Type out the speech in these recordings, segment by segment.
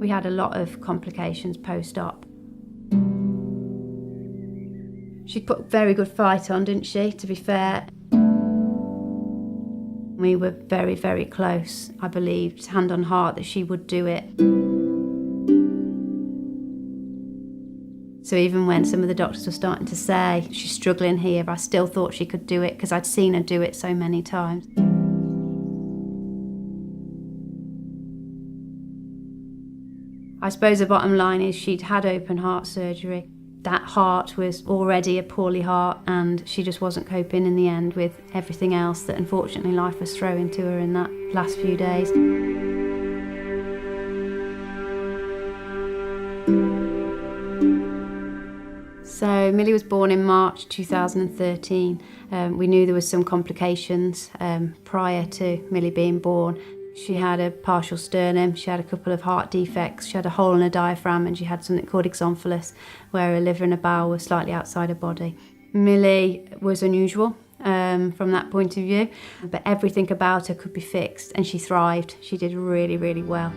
We had a lot of complications post-op. She put a very good fight on, didn't she, to be fair? We were very, very close. I believed, hand on heart, that she would do it. So even when some of the doctors were starting to say, she's struggling here, I still thought she could do it because I'd seen her do it so many times. I suppose the bottom line is she'd had open heart surgery. That heart was already a poorly heart, and she just wasn't coping in the end with everything else that unfortunately life was throwing to her in that last few days. So Millie was born in March 2013. We knew there was some complications prior to Millie being born. She had a partial sternum, she had a couple of heart defects, she had a hole in her diaphragm, and she had something called exomphalus, where her liver and her bowel were slightly outside her body. Millie was unusual from that point of view, but everything about her could be fixed, and she thrived. She did really, really well.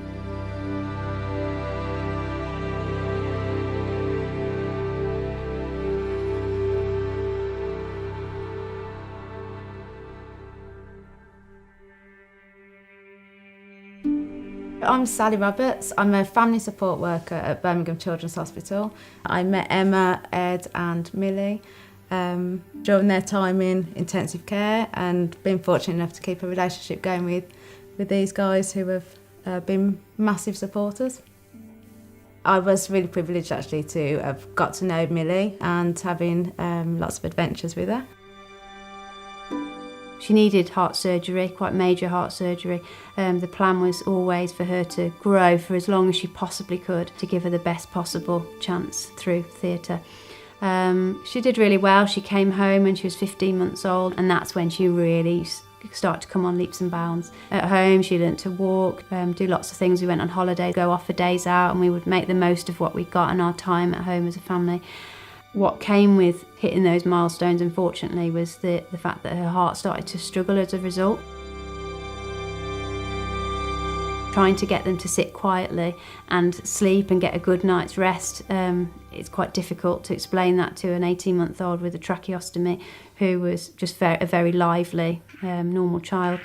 I'm Sally Roberts. I'm a family support worker at Birmingham Children's Hospital. I met Emma, Ed and Millie during their time in intensive care, and been fortunate enough to keep a relationship going with these guys who have been massive supporters. I was really privileged actually to have got to know Millie and having lots of adventures with her. She needed heart surgery, quite major heart surgery. The plan was always for her to grow for as long as she possibly could to give her the best possible chance through theatre. She did really well. She came home when she was 15 months old, and that's when she really started to come on leaps and bounds. At home she learnt to walk, do lots of things. We went on holiday, go off for days out, and we would make the most of what we got in our time at home as a family. What came with hitting those milestones, unfortunately, was the fact that her heart started to struggle as a result. Trying to get them to sit quietly and sleep and get a good night's rest, it's quite difficult to explain that to an 18-month-old with a tracheostomy who was just a very lively, normal child.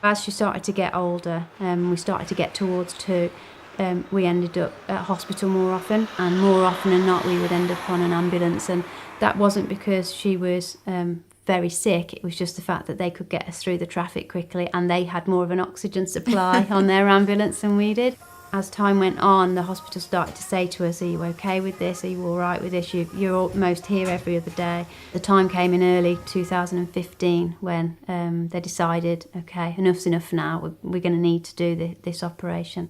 As she started to get older, we started to get towards 2, we ended up at hospital more often, and more often than not we would end up on an ambulance, and that wasn't because she was very sick, it was just the fact that they could get us through the traffic quickly, and they had more of an oxygen supply on their ambulance than we did. As time went on, the hospital started to say to us, are you okay with this? Are you all right with this? You're almost here every other day. The time came in early 2015 when they decided, okay, enough's enough now. We're going to need to do this operation.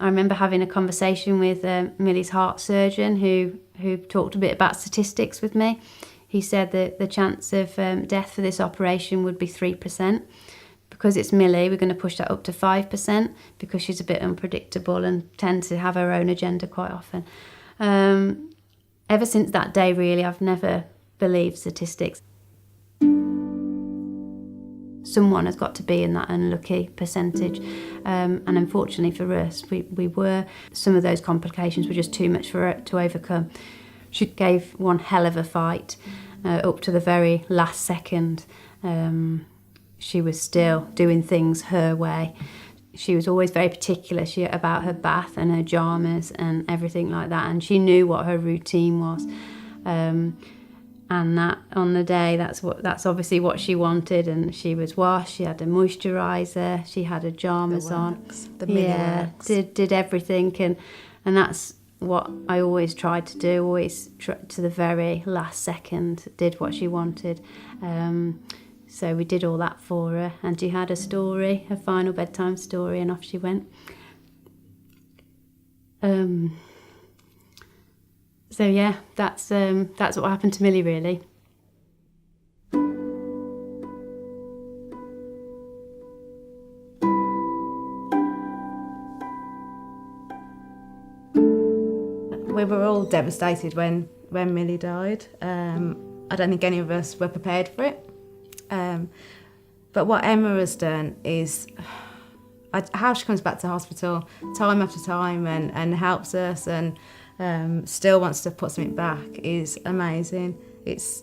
I remember having a conversation with Millie's heart surgeon who talked a bit about statistics with me. He said that the chance of death for this operation would be 3%. Because it's Millie, we're going to push that up to 5% because she's a bit unpredictable and tends to have her own agenda quite often. Ever since that day, really, I've never believed statistics. Someone has got to be in that unlucky percentage. And unfortunately for us, we were. Some of those complications were just too much for her to overcome. She gave one hell of a fight up to the very last second. She was still doing things her way. She was always very particular about her bath and her pyjamas and everything like that, and she knew what her routine was. And that on the day, that's obviously what she wanted, and she was washed, she had a moisturiser, she had her pyjamas on. The did everything, and that's what I always tried to do, always to the very last second, did what she wanted. So we did all that for her, and she had a story, her final bedtime story, and off she went. So yeah, that's what happened to Millie, really. We were all devastated when Millie died. I don't think any of us were prepared for it. But what Emma has done is how she comes back to hospital time after time and helps us and still wants to put something back is amazing. It's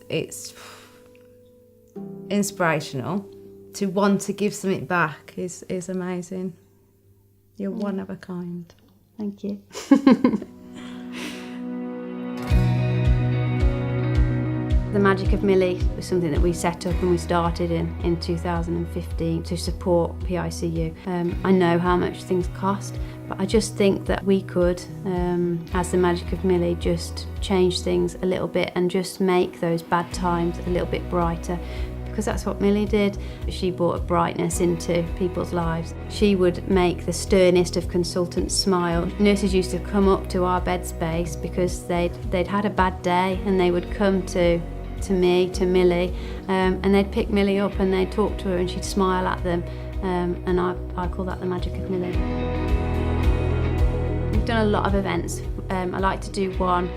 inspirational. To want to give something back is amazing. You're one of a kind. Thank you. The Magic of Millie was something that we set up and we started in 2015 to support PICU. I know how much things cost, but I just think that we could, as the Magic of Millie, just change things a little bit and just make those bad times a little bit brighter. Because that's what Millie did. She brought a brightness into people's lives. She would make the sternest of consultants smile. Nurses used to come up to our bed space because they'd had a bad day, and they would come to me, to Millie, and they'd pick Millie up and they'd talk to her and she'd smile at them, and I call that the Magic of Millie. We've done a lot of events. I like to do one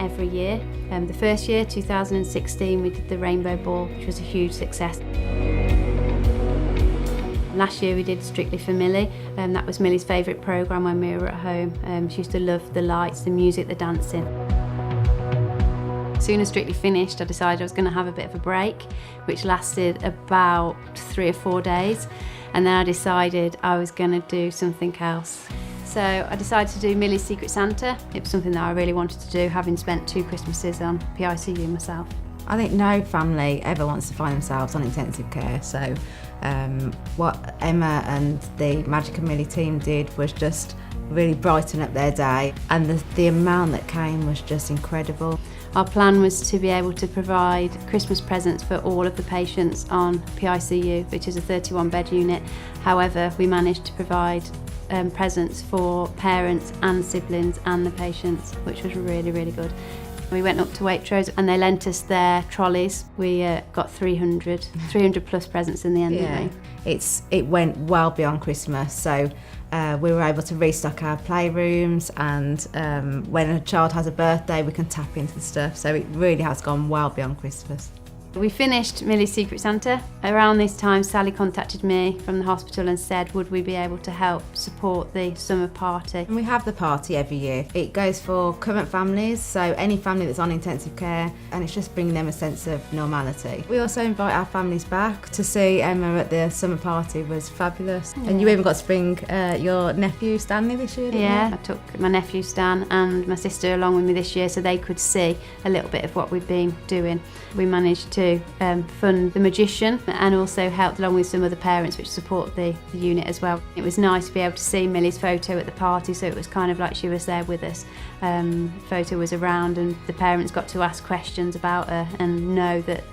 every year. The first year, 2016, we did the Rainbow Ball, which was a huge success. Last year we did Strictly for Millie, that was Millie's favourite programme when we were at home. She used to love the lights, the music, the dancing. As soon as Strictly finished, I decided I was going to have a bit of a break, which lasted about 3 or 4 days, and then I decided I was going to do something else. So I decided to do Millie's Secret Santa. It was something that I really wanted to do, having spent 2 Christmases on PICU myself. I think no family ever wants to find themselves on intensive care, so what Emma and the Magic of Millie team did was just really brighten up their day, and the amount that came was just incredible. Our plan was to be able to provide Christmas presents for all of the patients on PICU, which is a 31-bed unit. However, we managed to provide presents for parents and siblings and the patients, which was really, really good. We went up to Waitrose and they lent us their trolleys. We got 300 plus presents in the end, didn't we? It went well beyond Christmas, so we were able to restock our playrooms, and when a child has a birthday we can tap into the stuff, so it really has gone well beyond Christmas. We finished Millie's Secret Santa. Around this time, Sally contacted me from the hospital and said, would we be able to help support the summer party? And we have the party every year. It goes for current families, so any family that's on intensive care, and it's just bringing them a sense of normality. We also invite our families back. To see Emma at the summer party was fabulous. Yeah. And you even got to bring your nephew Stanley this year, didn't you? I took my nephew Stan and my sister along with me this year so they could see a little bit of what we've been doing. We managed to fund the magician and also helped along with some other parents which support the unit as well. It was nice to be able to see Millie's photo at the party, so it was kind of like she was there with us. Photo was around and the parents got to ask questions about her and know that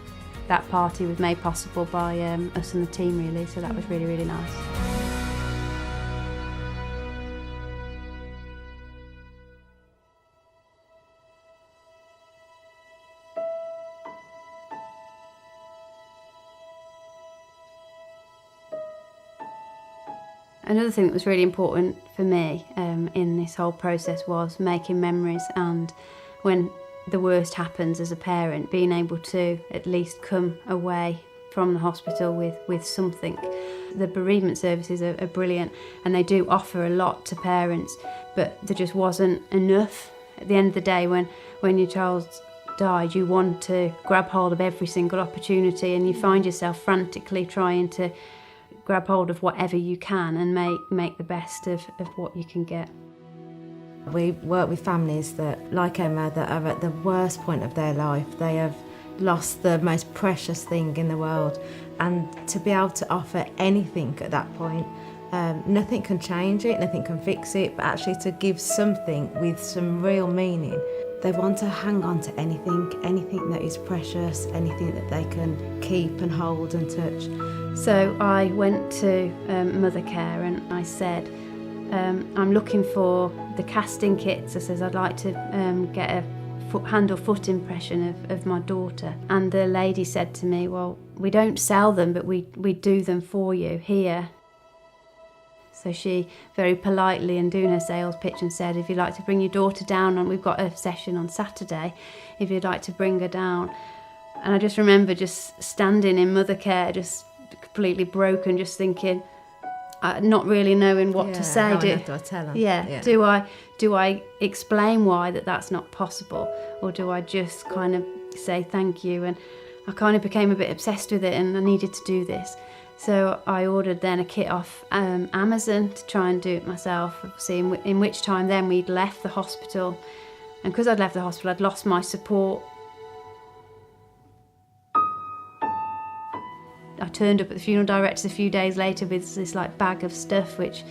that party was made possible by us and the team really, so that was really, really nice. Another thing that was really important for me in this whole process was making memories, and when the worst happens as a parent, being able to at least come away from the hospital with something. The bereavement services are brilliant and they do offer a lot to parents, but there just wasn't enough. At the end of the day, when your child's died, you want to grab hold of every single opportunity and you find yourself frantically trying to grab hold of whatever you can and make the best of what you can get. We work with families that, like Emma, that are at the worst point of their life. They have lost the most precious thing in the world, and to be able to offer anything at that point, nothing can change it, nothing can fix it, but actually to give something with some real meaning. They want to hang on to anything that is precious, anything that they can keep and hold and touch. So I went to Mother Care and I said, I'm looking for the casting kits. I says, I'd like to get a hand or foot impression of my daughter. And the lady said to me, well, we don't sell them, but we do them for you here. So she very politely and doing her sales pitch and said, if you'd like to bring your daughter down, we've got a session on Saturday, if you'd like to bring her down. And I just remember just standing in Mother Care, just completely broken, just thinking, not really knowing what to say. How do I tell her? Yeah. Do I explain why that's not possible, or do I just kind of say thank you? And I kind of became a bit obsessed with it, and I needed to do this. So I ordered then a kit off Amazon to try and do it myself, obviously, in which time then we'd left the hospital. And because I'd left the hospital, I'd lost my support. I turned up at the funeral director's a few days later with this like bag of stuff which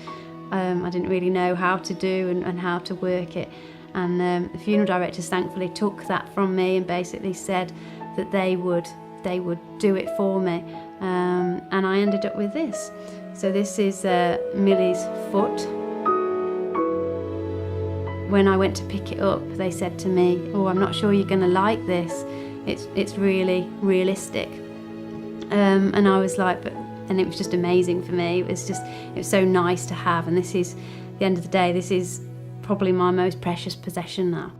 I didn't really know how to do and how to work it. And the funeral directors thankfully took that from me and basically said that they would do it for me. And I ended up with this. So this is Millie's foot. When I went to pick it up, they said to me, "Oh, I'm not sure you're going to like this. It's really realistic." And I was like, and it was just amazing for me. It was so nice to have. And this is, at the end of the day, this is probably my most precious possession now.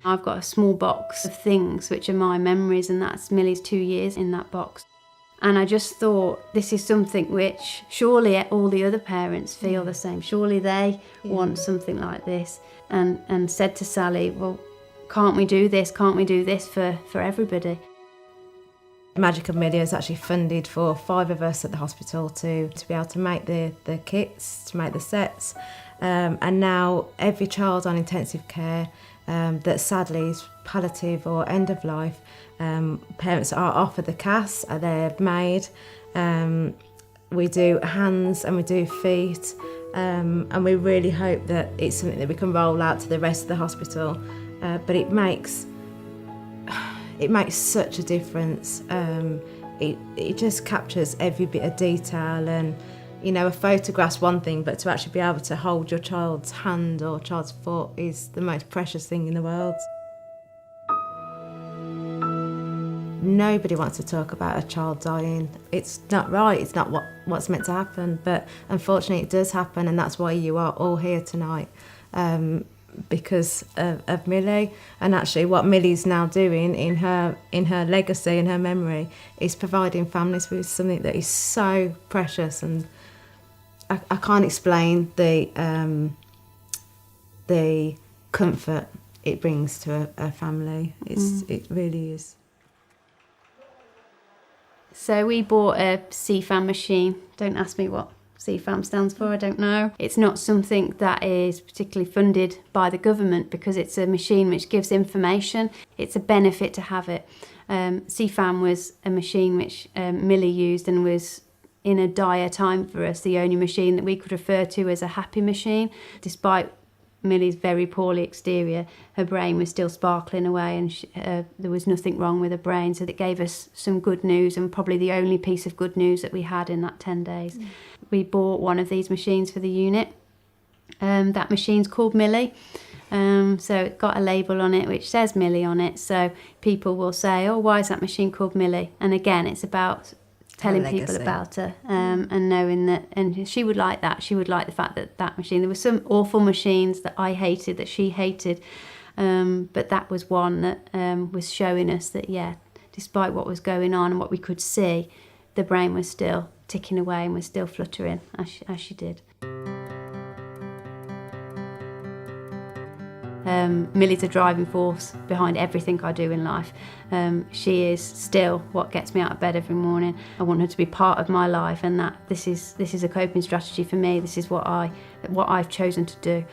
I've got a small box of things which are my memories, and that's Millie's 2 years in that box. And I just thought, this is something which surely all the other parents feel the same. Surely they want something like this. And said to Sally, well, can't we do this? Can't we do this for everybody? Magic of Millie has actually funded for 5 of us at the hospital to be able to make the kits, to make the sets. And now every child on intensive care that sadly is palliative or end of life, parents are offered the CAS, they're made. We do hands and we do feet, and we really hope that it's something that we can roll out to the rest of the hospital. But it makes such a difference. It just captures every bit of detail, and you know, a photograph's one thing, but to actually be able to hold your child's hand or child's foot is the most precious thing in the world. Nobody wants to talk about a child dying. It's not right, it's not what's meant to happen, but unfortunately it does happen, and that's why you are all here tonight, because of Millie. And actually what Millie's now doing in her legacy and her memory is providing families with something that is so precious, and I can't explain the comfort it brings to a family. It really is. So we bought a CFAM machine. Don't ask me what CFAM stands for, I don't know. It's not something that is particularly funded by the government because it's a machine which gives information. It's a benefit to have it. CFAM was a machine which Millie used and was, in a dire time for us, the only machine that we could refer to as a happy machine. Despite Millie's very poorly exterior, her brain was still sparkling away, and there was nothing wrong with her brain, so that gave us some good news, and probably the only piece of good news that we had in that 10 days. We bought one of these machines for the unit. That machine's called Millie, so it got a label on it which says Millie on it, so people will say, oh, why is that machine called Millie? And again, it's about telling people about her, and knowing that, and she would like that. She would like the fact that machine. There were some awful machines that I hated, that she hated, but that was one that was showing us that, yeah, despite what was going on and what we could see, the brain was still ticking away and was still fluttering as she did. Millie's a driving force behind everything I do in life. She is still what gets me out of bed every morning. I want her to be part of my life, and that this is a coping strategy for me. This is what I've chosen to do.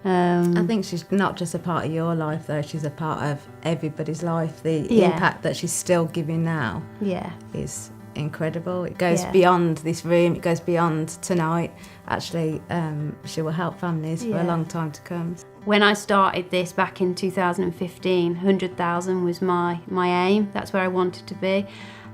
I think she's not just a part of your life, though. She's a part of everybody's life. The impact that she's still giving now is incredible. It goes beyond this room. It goes beyond tonight. Actually, she will help families for a long time to come. When I started this back in 2015, 100,000 was my aim. That's where I wanted to be.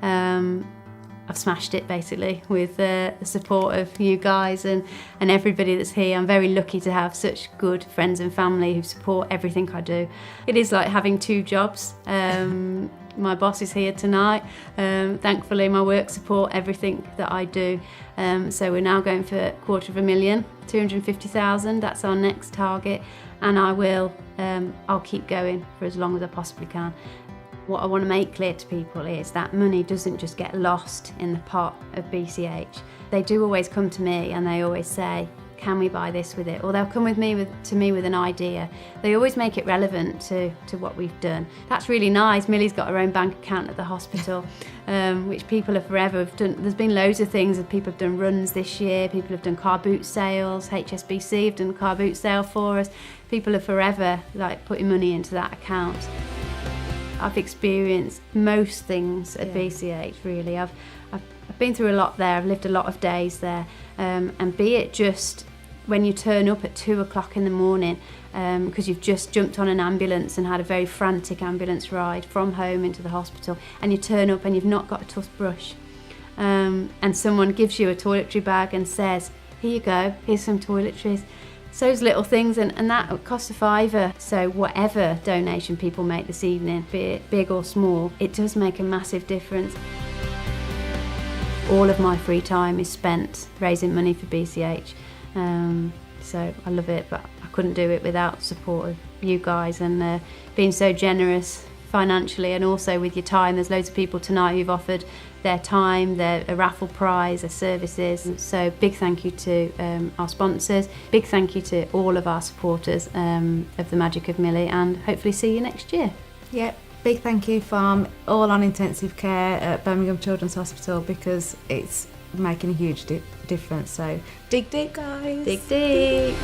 I've smashed it basically with the support of you guys and everybody that's here. I'm very lucky to have such good friends and family who support everything I do. It is like having 2 jobs. My boss is here tonight. Thankfully, my work support everything that I do. So we're now going for 250,000, 250,000. That's our next target, and I'll keep going for as long as I possibly can. What I want to make clear to people is that money doesn't just get lost in the pot of BCH. They do always come to me and they always say, can we buy this with it? Or they'll come to me with an idea. They always make it relevant to what we've done. That's really nice. Millie's got her own bank account at the hospital, which people have forever done. There's been loads of things that people have done runs this year. People have done car boot sales. HSBC have done a car boot sale for us. People are forever putting money into that account. I've experienced most things at BCH, really. I've been through a lot there. I've lived a lot of days there, and be it just when you turn up at 2 o'clock in the morning because you've just jumped on an ambulance and had a very frantic ambulance ride from home into the hospital, and you turn up and you've not got a toothbrush, and someone gives you a toiletry bag and says, here you go, here's some toiletries. So those little things, and that costs a £5. So whatever donation people make this evening, be it big or small, it does make a massive difference. All of my free time is spent raising money for BCH. So I love it, but I couldn't do it without the support of you guys and being so generous financially and also with your time. There's loads of people tonight who've offered their time, a raffle prize, their services. So big thank you to our sponsors, big thank you to all of our supporters of The Magic of Millie, and hopefully see you next year. Yep, big thank you from all on intensive care at Birmingham Children's Hospital, because it's making a huge difference. So dig deep, guys. Dig deep.